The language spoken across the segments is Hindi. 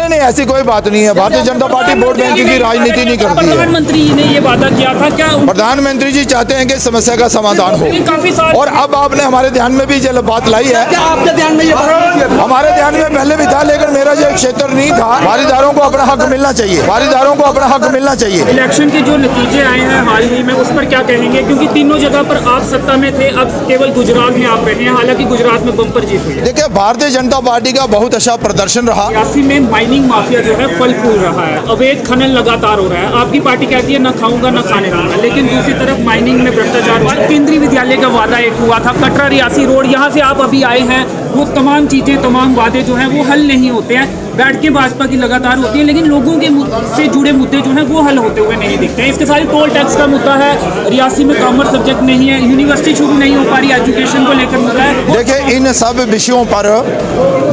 नहीं, ऐसी कोई बात नहीं है। Bharatiya Janata party vote bank की राजनीति नहीं करती है। प्रधानमंत्री ने ये वादा किया था, क्या प्रधानमंत्री जी चाहते हैं कि समस्या का समाधान हो, काफी सारे और अब आपने हमारे ध्यान में भी जो बात लाई है, क्या आपके ध्यान में ये बात? हमारे ध्यान में पहले भी था, लेकिन मेरा जो क्षेत्र नहीं था। भागीदारों को अपना हक मिलना चाहिए, भागीदारों को अपना हक मिलना चाहिए। इलेक्शन के जो नतीजे आए हैं हाल ही में, उस पर क्या कहेंगे? क्योंकि तीनों जगह पर आप सत्ता में थे, अब केवल गुजरात में आप रहे हैं, हालांकि गुजरात में बम्पर जीत हुई है। देखिए, भारतीय जनता पार्टी का बहुत अच्छा प्रदर्शन रहा। रियासी में माइनिंग माफिया जो है फल फूल रहा है, अवैध खनन लगातार हो रहा है। आपकी पार्टी कहती है न खाऊंगा न खाने दूंगा, लेकिन दूसरी तरफ माइनिंग में भ्रष्टाचार हुआ। केंद्रीय विद्यालय का वादा एक हुआ था, कटरा रियासी रोड, यहाँ से आप अभी आए हैं, वो तमाम चीजें, तमाम वादे जो हैं वो हल नहीं होते हैं। बैठ के भाजपा की लगातार होती है, लेकिन लोगों के से जुड़े मुद्दे जो हैं वो हल होते हुए नहीं दिखते हैं। इसके साथ टोल टैक्स का मुद्दा है, रियासी में कॉमर्स सब्जेक्ट नहीं है, यूनिवर्सिटी शुरू नहीं हो पा रही, एजुकेशन को लेकर मुद्दा है। देखिए, इन सब विषयों पर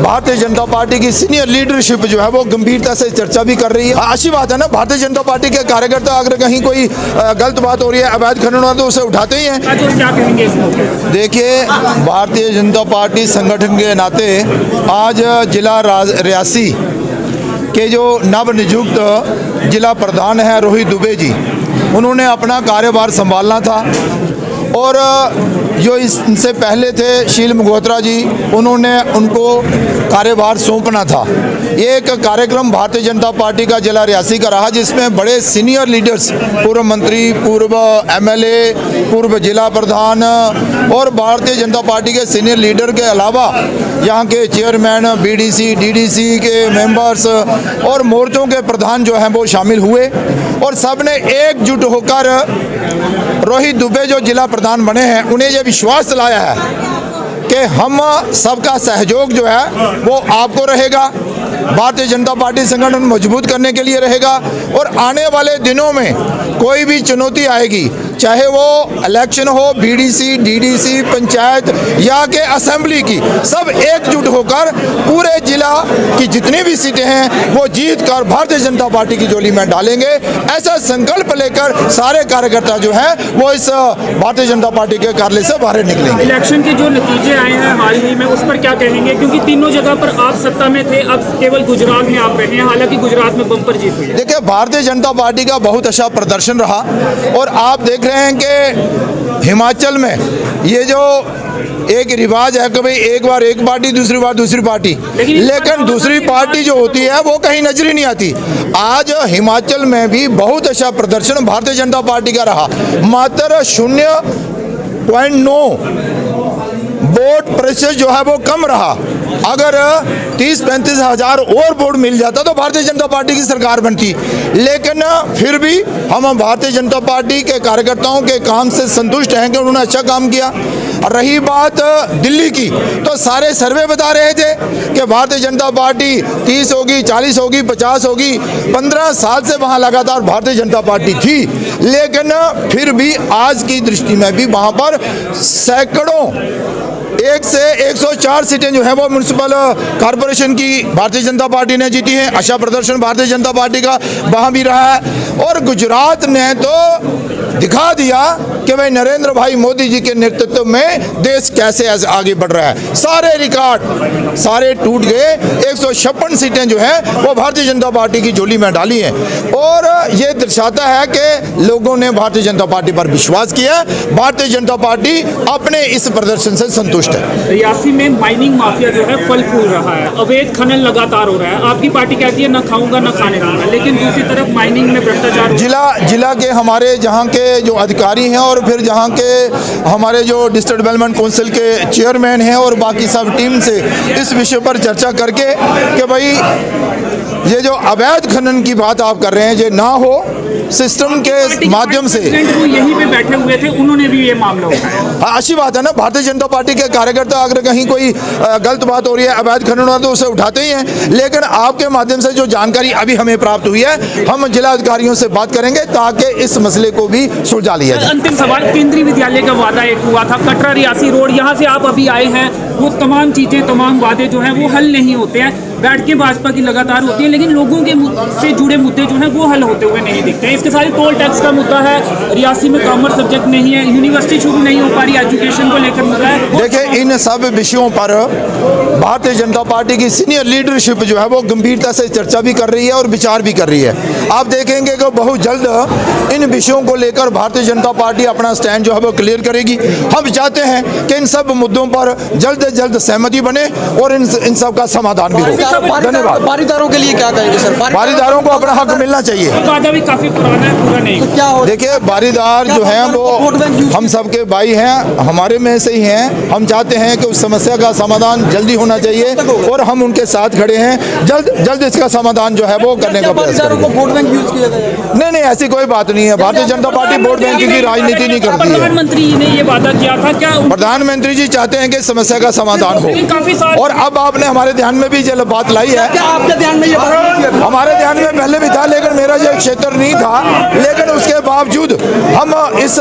भारतीय जनता पार्टी की सीनियर लीडरशिप जो है वो गंभीरता से चर्चा भी कर रही है। अच्छी बात है ना, भारतीय जनता पार्टी के कार्यकर्ता अगर कहीं कोई गलत बात हो रही है, अवैध खनन हो, तो उसे उठाते ही हैं। क्या कहेंगे इस मौके? देखिए, भारतीय जनता पार्टी संगठन के नाते आज जिला रियासी के जो नवनियुक्त जिला प्रधान हैं रोहित दुबे जी, उन्होंने अपना कार्यभार संभालना था, और जो इनसे पहले थे शील मल्होत्रा जी, उन्होंने उनको कार्यभार सौंपना था। ये एक कार्यक्रम भारतीय जनता पार्टी का जिला रियासी का रहा, जिसमें बड़े सीनियर लीडर्स, पूर्व मंत्री, पूर्व एमएलए, पूर्व जिला प्रधान और भारतीय जनता पार्टी के सीनियर लीडर के अलावा यहाँ के चेयरमैन, बीडीसी, डीडीसी के मेंबर्स और मोर्चों के प्रधान जो हैं वो शामिल हुए, और सब ने एकजुट होकर रोहित दुबे जो जिला प्रधान बने हैं, उन्हें यह विश्वास दिलाया है कि हम सबका सहयोग जो है वो आपको रहेगा, भारतीय जनता पार्टी संगठन मजबूत करने के लिए रहेगा, और आने वाले दिनों में कोई भी चुनौती आएगी, चाहे वो इलेक्शन हो, बीडीसी, डीडीसी, पंचायत या के असेंबली की, सब एकजुट होकर पूरे जिला की जितनी भी सीटें हैं वो जीत कर भारतीय जनता पार्टी की झोली में डालेंगे। ऐसा संकल्प लेकर सारे कार्यकर्ता जो हैं वो इस भारतीय जनता पार्टी के कार्यालय से बाहर निकलेंगे। इलेक्शन के जो नतीजे आए हैं हाल ही में, उस पर क्या कहेंगे? क्योंकि तीनों जगह पर आप सत्ता में थे, अब केवल गुजरात में आप रहे हैं, हालांकि गुजरात में बम्पर जीत हुई है। देखिए, भारतीय जनता पार्टी का बहुत अच्छा प्रदर्शन रहा, और आप देख रहे हैं कि हिमाचल में ये जो एक रिवाज है कि भाई एक बार एक पार्टी, दूसरी बार दूसरी पार्टी, लेकिन दूसरी पार्टी जो होती है वो कहीं नजर ही नहीं आती। आज हिमाचल में भी बहुत अच्छा प्रदर्शन भारतीय जनता पार्टी का रहा, मात्र 0.9 वोट प्रतिशत जो है वो कम रहा। अगर 30-35 हज़ार और वोट मिल जाता तो भारतीय जनता पार्टी की सरकार बनती, लेकिन फिर भी हम भारतीय जनता पार्टी के कार्यकर्ताओं के काम से संतुष्ट हैं कि उन्होंने अच्छा काम किया। रही बात दिल्ली की, तो सारे सर्वे बता रहे थे कि भारतीय जनता पार्टी 30 होगी, 40 होगी, 50 होगी। 15 साल से वहाँ लगातार भारतीय जनता पार्टी थी, लेकिन फिर भी आज की दृष्टि में भी वहाँ पर सैकड़ों, 1 से 104 सीटें जो है वो म्युनिसिपल कॉरपोरेशन की भारतीय जनता पार्टी ने जीती हैं। अच्छा प्रदर्शन भारतीय जनता पार्टी का वहाँ भी रहा है, और गुजरात ने तो दिखा दिया कि भाई नरेंद्र भाई मोदी जी के नेतृत्व में देश कैसे आगे बढ़ रहा है। सारे रिकॉर्ड सारे टूट गए, 156 सीटें जो हैं वो भारतीय जनता पार्टी की झोली में डाली हैं, और ये दर्शाता है कि लोगों ने भारतीय जनता पार्टी पर विश्वास किया। भारतीय जनता पार्टी अपने इस प्रदर्शन से संतुष्ट है। रियासी में माइनिंग माफिया जो है फल फूल रहा है, अवैध खनन लगातार हो रहा है। आपकी पार्टी कहती है न खाऊंगा न खाने दूंगा, लेकिन दूसरी तरफ माइनिंग में भ्रष्टाचार। जिला के हमारे जहाँ के जो अधिकारी हैं, और फिर जहाँ के हमारे जो डिस्ट्रिक्ट डेवलपमेंट काउंसिल के चेयरमैन हैं और बाकी सब टीम से इस विषय पर चर्चा करके कि भाई ये जो अवैध खनन की बात आप कर रहे हैं ये ना हो, सिस्टम के माध्यम से। वो यहीं पे बैठे हुए थे, उन्होंने भी ये मामला उठाया। अच्छी बात है ना, भारतीय जनता पार्टी के कार्यकर्ता अगर कहीं कोई गलत बात हो रही है, अवैध खनन हो रहा है, तो उसे उठाते ही हैं। लेकिन आपके माध्यम से जो जानकारी अभी हमें प्राप्त हुई है, हम जिला अधिकारियों से बात करेंगे ताकि इस मसले को भी सुलझा लिया जाए। अंतिम सवाल, केंद्रीय विद्यालय का वादा एक हुआ था, कटरा रियासी रोड, यहाँ से आप अभी आए हैं, वो तमाम चीजें, तमाम वादे जो हैं वो हल नहीं होते हैं। बैठ के भाजपा की लगातार होती है, लेकिन लोगों के से जुड़े मुद्दे जो हैं वो हल होते हुए नहीं दिखते हैं। इसके साथ ही टोल टैक्स का मुद्दा है, रियासी में कॉमर्स सब्जेक्ट नहीं है, यूनिवर्सिटी शुरू नहीं हो पा रही, एजुकेशन को लेकर मुद्दा है। देखिए, इन सब विषयों पर भारतीय जनता पार्टी की सीनियर लीडरशिप जो है वो गंभीरता से चर्चा भी कर रही है और विचार भी कर रही है। आप देखेंगे कि बहुत जल्द इन विषयों को लेकर भारतीय जनता पार्टी अपना स्टैंड जो है वो क्लियर करेगी। हम चाहते हैं कि इन सब मुद्दों पर जल्द से जल्द सहमति बने और इन सब का समाधान भी हो। धन्यवाद। बारीदारों के लिए क्या कहेंगे सर? बारीदारों को अपना हक मिलना चाहिए। वादा भी काफी पुराना है, पूरा नहीं। तो क्या हो? देखिए, बारीदार जो हैं वो हम सबके भाई हैं, हमारे में से ही हैं। हम चाहते हैं कि उस समस्या का समाधान जल्दी होना चाहिए और हम उनके साथ खड़े हैं। जल्द इसका समाधान जो है वो करने का प्रयास करेंगे। वोट बैंक यूज किया जाएगा? नहीं, ऐसी कोई बात नहीं है। Bharatiya Janata party vote bank की राजनीति नहीं करती है। प्रधानमंत्री ने ये वादा किया था, क्या प्रधानमंत्री जी चाहते हैं कि समस्या का समाधान हो, काफी साल और अब आपने हमारे ध्यान में भी ये बात लाई है। क्या आपके ध्यान में ये बात नहीं है? हमारे ध्यान में पहले भी था, लेकिन मेरा ये क्षेत्र नहीं था, लेकिन उसके बावजूद हम इस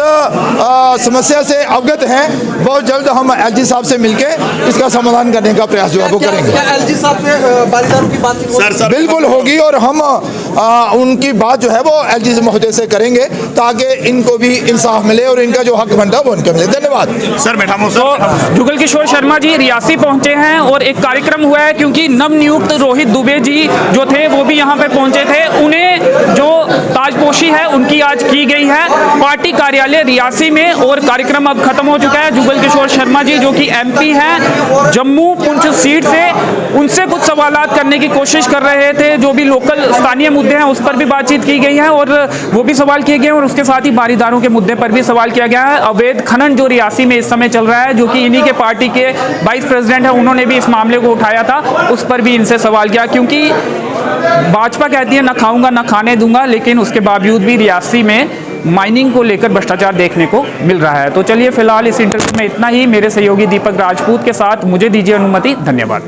समस्या से अवगत हैं। बहुत जल्द हम एलजी साहब से मिलके इसका समाधान करने का प्रयास जो है वो करेंगे। क्या एलजी साहब से बारीदारों की बात बिल्कुल होगी, और हम उनकी बात जो है वो एलजी महोदय से करेंगे ताकि इनको भी इंसाफ मिले और इनका जो हक बनता है वो उनके मिले। धन्यवाद सर। बैठा हूं तो जुगल किशोर शर्मा जी रियासी पहुंचे हैं और एक कार्यक्रम हुआ है, क्योंकि नवनियुक्त रोहित दुबे जी जो थे वो भी यहां पे पहुंचे थे। उन्हें जो ताजपोशी है उनकी आज की गई है पार्टी कार्यालय रियासी में, और कार्यक्रम अब खत्म हो चुका है। जुगल किशोर शर्मा जी जो कि एमपी हैं जम्मू पुंछ सीट से, उनसे कुछ सवालात करने की कोशिश कर रहे थे। जो भी लोकल स्थानीय मुद्दे हैं उस पर भी बातचीत की गई है और वो भी सवाल किए गए, और उसके साथ ही बारीदारों के मुद्दे पर भी सवाल किया गया है। अवैध खनन जो रियासी में इस समय चल रहा है, जो कि इन्हीं के पार्टी के वाइस प्रेसिडेंट है, उन्होंने भी इस मामले को उठाया था, उस पर भी इनसे सवाल किया। क्योंकि भाजपा कहती है ना खाऊंगा ना खाने दूंगा, लेकिन उसके बावजूद भी रियासी में माइनिंग को लेकर भ्रष्टाचार देखने को मिल रहा है। तो चलिए फिलहाल इस इंटरव्यू में इतना ही। मेरे सहयोगी दीपक राजपूत के साथ मुझे दीजिए अनुमति। धन्यवाद।